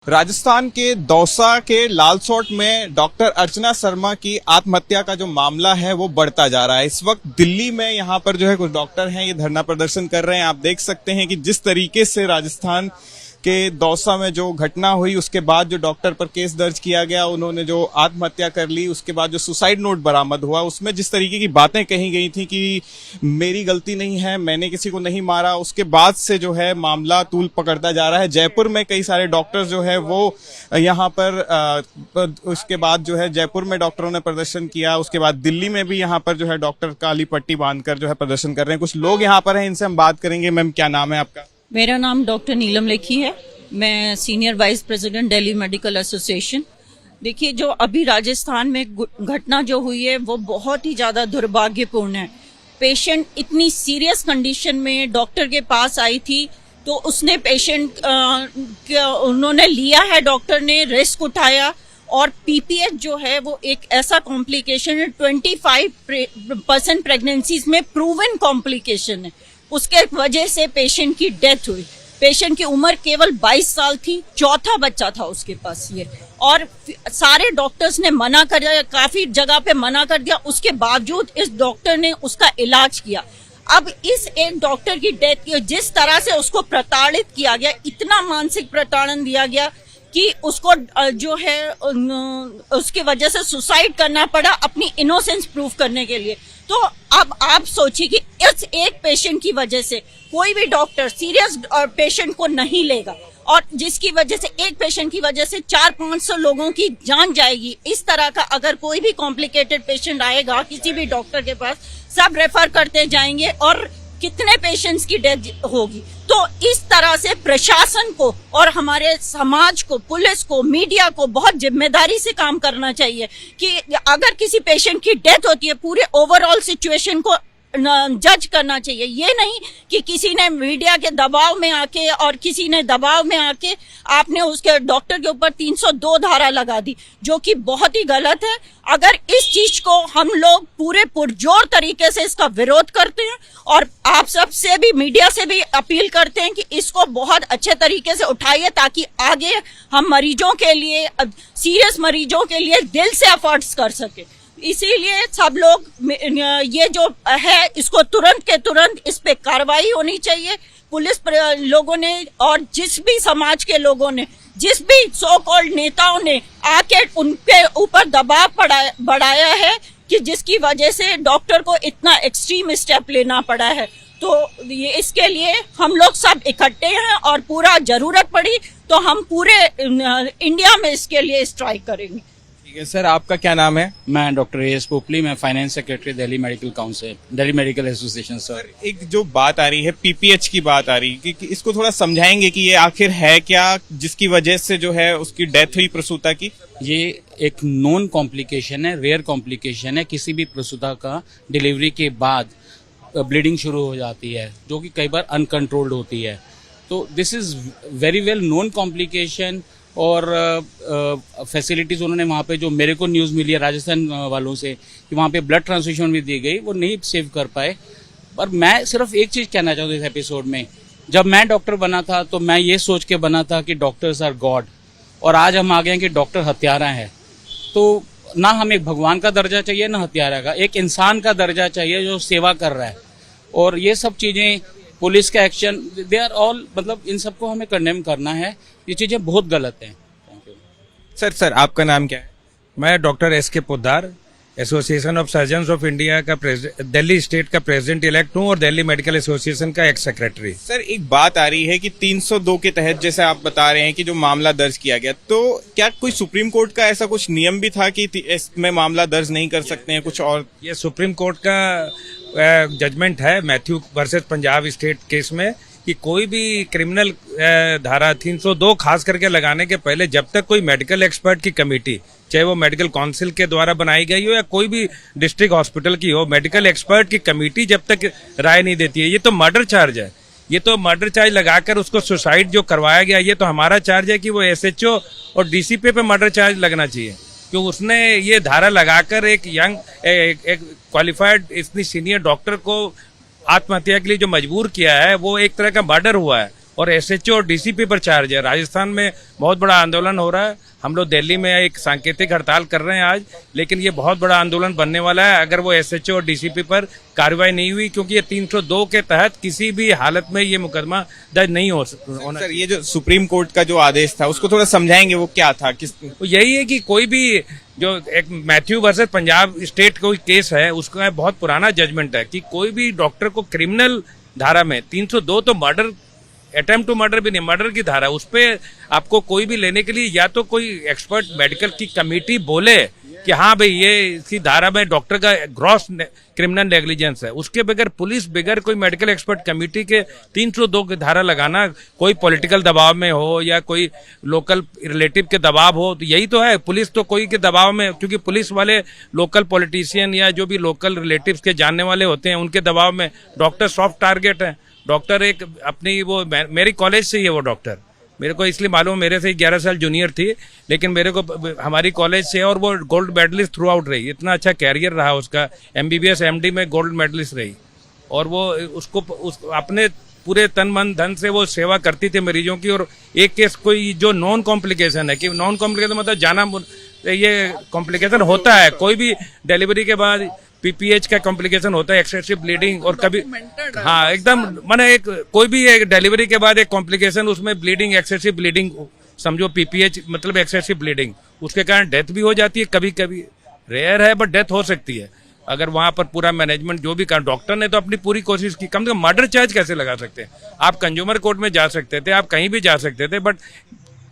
राजस्थान के दौसा के लालसोट में डॉक्टर अर्चना शर्मा की आत्महत्या का जो मामला है वो बढ़ता जा रहा है। इस वक्त दिल्ली में यहाँ पर जो है कुछ डॉक्टर हैं, ये धरना प्रदर्शन कर रहे हैं। आप देख सकते हैं कि जिस तरीके से राजस्थान के दौसा में जो घटना हुई उसके बाद जो डॉक्टर पर केस दर्ज किया गया, उन्होंने जो आत्महत्या कर ली, उसके बाद जो सुसाइड नोट बरामद हुआ उसमें जिस तरीके की बातें कही गई थी कि मेरी गलती नहीं है, मैंने किसी को नहीं मारा, उसके बाद से जो है मामला तूल पकड़ता जा रहा है। जयपुर में कई सारे डॉक्टर्स जो है वो यहाँ पर उसके बाद जो है जयपुर में डॉक्टरों ने प्रदर्शन किया, उसके बाद दिल्ली में भी यहाँ पर जो है डॉक्टर काली पट्टी बांधकर जो है प्रदर्शन कर रहे हैं। कुछ लोग यहाँ पर हैं, इनसे हम बात करेंगे। मैम, क्या नाम है आपका? मेरा नाम डॉक्टर नीलम लेखी है। मैं senior vice president Delhi medical association. देखिए, जो अभी राजस्थान में घटना जो हुई है वो बहुत ही ज़्यादा दुर्भाग्यपूर्ण है। पेशेंट इतनी सीरियस कंडीशन में डॉक्टर के पास आई थी तो उसने पेशेंट उन्होंने लिया है, डॉक्टर ने रिस्क उठाया और पीपीएच जो है वो एक ऐसा कॉम्प्लिकेशन है, 25% प्रेगनेंसीज में प्रूवन कॉम्प्लिकेशन है। उसके वजह से पेशेंट की डेथ हुई। पेशेंट की उम्र केवल 22 साल थी, चौथा बच्चा था उसके पास ये, और सारे डॉक्टर्स ने मना कर दिया, काफी जगह पे मना कर दिया। उसके बावजूद इस डॉक्टर ने उसका इलाज किया। अब इस एक डॉक्टर की डेथ की जिस तरह से उसको प्रताड़ित किया गया, इतना मानसिक प्रताड़न दिया गया कि उसको जो है उसकी वजह से सुसाइड करना पड़ा अपनी इनोसेंस प्रूव करने के लिए। तो अब आप सोचिए कि इस एक पेशेंट की वजह से कोई भी डॉक्टर सीरियस पेशेंट को नहीं लेगा और जिसकी वजह से एक पेशेंट की वजह से 400-500 लोगों की जान जाएगी। इस तरह का अगर कोई भी कॉम्प्लिकेटेड पेशेंट आएगा किसी भी डॉक्टर के पास, सब रेफर करते जाएंगे और कितने पेशेंट्स की डेथ होगी। तो इस तरह से प्रशासन को और हमारे समाज को, पुलिस को, मीडिया को बहुत जिम्मेदारी से काम करना चाहिए कि अगर किसी पेशेंट की डेथ होती है पूरे ओवरऑल सिचुएशन को जज करना चाहिए। ये नहीं कि किसी ने मीडिया के दबाव में आके और किसी ने दबाव में आके आपने उसके डॉक्टर के ऊपर 302 धारा लगा दी, जो कि बहुत ही गलत है। अगर इस चीज को हम लोग पूरे पुरजोर तरीके से इसका विरोध करते हैं और आप सब से भी, मीडिया से भी अपील करते हैं कि इसको बहुत अच्छे तरीके से उठाइए ताकि आगे हम मरीजों के लिए, सीरियस मरीजों के लिए दिल से एफर्ट्स कर सके। इसीलिए सब लोग ये जो है इसको तुरंत के तुरंत इस पे कार्रवाई होनी चाहिए। पुलिस लोगों ने और जिस भी समाज के लोगों ने, जिस भी सो कॉल्ड नेताओं ने आके उनके ऊपर दबाव बढ़ाया है कि जिसकी वजह से डॉक्टर को इतना एक्सट्रीम स्टेप लेना पड़ा है, तो ये इसके लिए हम लोग सब इकट्ठे हैं और पूरा जरूरत पड़ी तो हम पूरे इंडिया में इसके लिए स्ट्राइक करेंगे। ठीक है सर, आपका क्या नाम है? मैं डॉक्टर एस पोपली, मैं finance secretary Delhi medical council, Delhi medical association. Sir, एक जो बात आ रही है, पीपीएच की बात आ रही है कि इसको थोड़ा समझाएंगे कि ये आखिर है क्या, जिसकी वजह से जो है उसकी डेथ हुई प्रसूता की? ये एक नॉन कॉम्प्लिकेशन है, रेयर कॉम्प्लिकेशन है। किसी भी प्रसूता का डिलीवरी के बाद ब्लीडिंग शुरू हो जाती है जो कि कई बार अनकंट्रोल्ड होती है। तो this is very well non complication और फैसिलिटीज उन्होंने वहाँ पे, जो मेरे को न्यूज़ मिली है राजस्थान वालों से कि वहाँ पे ब्लड ट्रांसफ्यूजन भी दी गई, वो नहीं सेव कर पाए। पर मैं सिर्फ एक चीज़ कहना चाहता हूँ इस एपिसोड में, जब मैं डॉक्टर बना था तो मैं ये सोच के बना था कि डॉक्टर्स आर गॉड, और आज हम आ गए हैं कि डॉक्टर हत्यारा है। तो ना हमें एक भगवान का दर्जा चाहिए ना हत्यारा का, एक इंसान का दर्जा चाहिए जो सेवा कर रहा है। और ये सब चीज़ें, पुलिस का एक्शन, दे आर ऑल, मतलब इन सबको हमें कंडेम करना है। ये चीजें बहुत गलत हैं। Thank you. सर, आपका नाम क्या है? मैं डॉक्टर एस के Poddar, association of surgeons of India का दिल्ली स्टेट का प्रेसिडेंट इलेक्ट हूँ और दिल्ली मेडिकल एसोसिएशन का एक्स सेक्रेटरी। सर, एक बात आ रही है कि 302 के तहत जैसे आप बता रहे हैं कि जो मामला दर्ज किया गया, तो क्या कोई सुप्रीम कोर्ट का ऐसा कुछ नियम भी था कि इसमें मामला दर्ज नहीं कर सकते हैं कुछ और? ये सुप्रीम कोर्ट का जजमेंट है Matthew versus Punjab state case में कि कोई भी क्रिमिनल धारा 302 खास करके लगाने के पहले जब तक कोई मेडिकल एक्सपर्ट की कमेटी, चाहे वो मेडिकल काउंसिल के द्वारा बनाई गई हो या कोई भी डिस्ट्रिक्ट हॉस्पिटल की हो, मेडिकल एक्सपर्ट की कमेटी जब तक राय नहीं देती है, ये तो मर्डर चार्ज है। ये तो मर्डर चार्ज लगाकर उसको सुसाइड जो करवाया गया, ये तो हमारा चार्ज है कि वो एसएचओ और डीसीपी पे मर्डर चार्ज लगना चाहिए, क्यों उसने ये धारा लगाकर एक यंग, एक क्वालिफाइड, इतनी सीनियर डॉक्टर को आत्महत्या के लिए जो मजबूर किया है, वो एक तरह का मर्डर हुआ है और एसएचओ और डीसीपी पर चार्ज है। राजस्थान में बहुत बड़ा आंदोलन हो रहा है। हम लोग दिल्ली में एक सांकेतिक हड़ताल कर रहे हैं आज, लेकिन ये बहुत बड़ा आंदोलन बनने वाला है अगर वो एसएचओ और डीसीपी पर कार्रवाई नहीं हुई, क्योंकि ये 302 के तहत किसी भी हालत में ये मुकदमा दर्ज नहीं होना। सर, ये जो सुप्रीम कोर्ट का जो आदेश था उसको थोड़ा समझाएंगे, वो क्या था? तो यही है कि कोई भी जो एक मैथ्यू वर्सेस पंजाब स्टेट कोई केस है, उसका बहुत पुराना जजमेंट है कि कोई भी डॉक्टर को क्रिमिनल धारा में 302 तो मर्डर, अटेम्प्ट टू मर्डर भी नहीं, मर्डर की धारा, उस पर आपको कोई भी लेने के लिए या तो कोई एक्सपर्ट मेडिकल की कमेटी बोले कि हाँ भाई ये इसी धारा में डॉक्टर का ग्रॉस क्रिमिनल नेग्लिजेंस है, उसके बगैर पुलिस बगैर कोई मेडिकल एक्सपर्ट कमेटी के 302 की धारा लगाना, कोई पॉलिटिकल दबाव में हो या कोई लोकल रिलेटिव के दबाव हो, तो यही तो है। पुलिस तो कोई के दबाव में, क्योंकि पुलिस वाले लोकल पॉलिटिशियन या जो भी लोकल रिलेटिव्स के जानने वाले होते हैं उनके दबाव में, डॉक्टर सॉफ्ट टारगेट है। डॉक्टर एक अपनी वो मेरी कॉलेज से ही है वो डॉक्टर, मेरे को इसलिए मालूम, मेरे से 11 साल जूनियर थी, लेकिन मेरे को हमारी कॉलेज से, और वो गोल्ड मेडलिस्ट थ्रू आउट रही, इतना अच्छा कैरियर रहा उसका, एमबीबीएस एमडी में गोल्ड मेडलिस्ट रही, और वो अपने पूरे तन मन धन से वो सेवा करती थी मरीजों की। और एक केस कोई जो नॉन कॉम्प्लिकेशन है, कि नॉन कॉम्प्लिकेशन मतलब जाना, ये कॉम्प्लिकेशन होता है कोई भी डिलीवरी के बाद, पीपीएच का कॉम्प्लिकेशन होता है, एक्सेसिव ब्लीडिंग, और कभी हाँ एकदम माने एक कोई भी एक डिलीवरी के बाद एक कॉम्प्लिकेशन, उसमें ब्लीडिंग, एक्सेसिव ब्लीडिंग समझो, पीपीएच मतलब एक्सेसिव ब्लीडिंग, उसके कारण डेथ भी हो जाती है, कभी कभी रेयर है बट डेथ हो सकती है। अगर वहां पर पूरा मैनेजमेंट जो भी कर, डॉक्टर ने तो अपनी पूरी कोशिश की, कम से कम मर्डर चार्ज कैसे लगा सकते हैं आप? कंज्यूमर कोर्ट में जा सकते थे, आप कहीं भी जा सकते थे, बट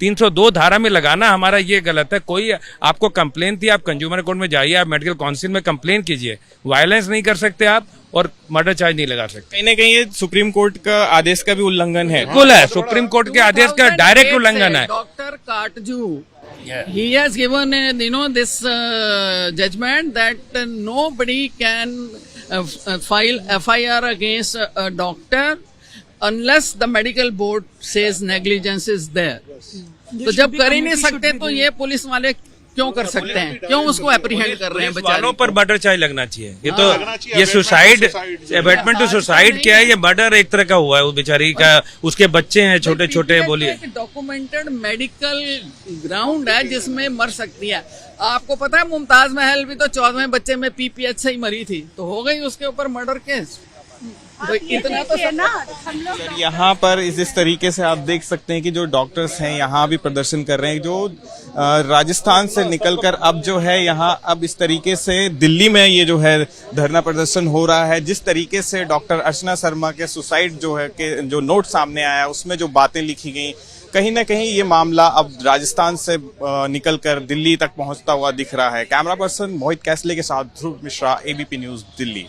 302 धारा में लगाना हमारा ये गलत है। कोई आपको कंप्लेन थी, आप कंज्यूमर कोर्ट में जाइए, आप मेडिकल काउंसिल में कंप्लेन कीजिए, वायलेंस नहीं कर सकते आप और मर्डर चार्ज नहीं लगा सकते। कहीं ना कहीं ये सुप्रीम कोर्ट का आदेश का भी उल्लंघन है। बिल्कुल है, सुप्रीम कोर्ट के आदेश का डायरेक्ट उल्लंघन है। Doctor Katju, he has given this judgment that nobody can file FIR against a doctor unless the medical board says negligence is there. तो जब कर ही नहीं सकते तो ये पुलिस वाले क्यों कर सकते हैं? क्यों उसको अप्रीहेंड कर रहे हैं? वालों पर मर्डर चार्ज लगना चाहिए। ये तो ये सुसाइड, अबेटमेंट टू सुसाइड क्या है? ये मर्डर एक तरह का हुआ है, वो बेचारी का, उसके बच्चे हैं छोटे छोटे। बोलिए, डॉक्यूमेंटेड मेडिकल ग्राउंड है जिसमें मर सकती है। आपको पता है मुमताज महल भी तो 14वें बच्चे में पीपीएच से ही मरी थी, तो हो गई उसके ऊपर मर्डर केस। तो इतना तो सर, यहाँ पर इस तरीके से आप देख सकते हैं कि जो डॉक्टर्स हैं यहाँ भी प्रदर्शन कर रहे हैं, जो राजस्थान से निकलकर अब जो है यहाँ अब इस तरीके से दिल्ली में ये जो है धरना प्रदर्शन हो रहा है। जिस तरीके से डॉक्टर अर्चना शर्मा के सुसाइड जो है के जो नोट सामने आया, उसमें जो बातें लिखी गई, कहीं ना कहीं ये मामला अब राजस्थान से निकलकर दिल्ली तक पहुंचता हुआ दिख रहा है। कैमरा पर्सन मोहित कैसले के साथ ध्रुव मिश्रा, एबीपी न्यूज, दिल्ली।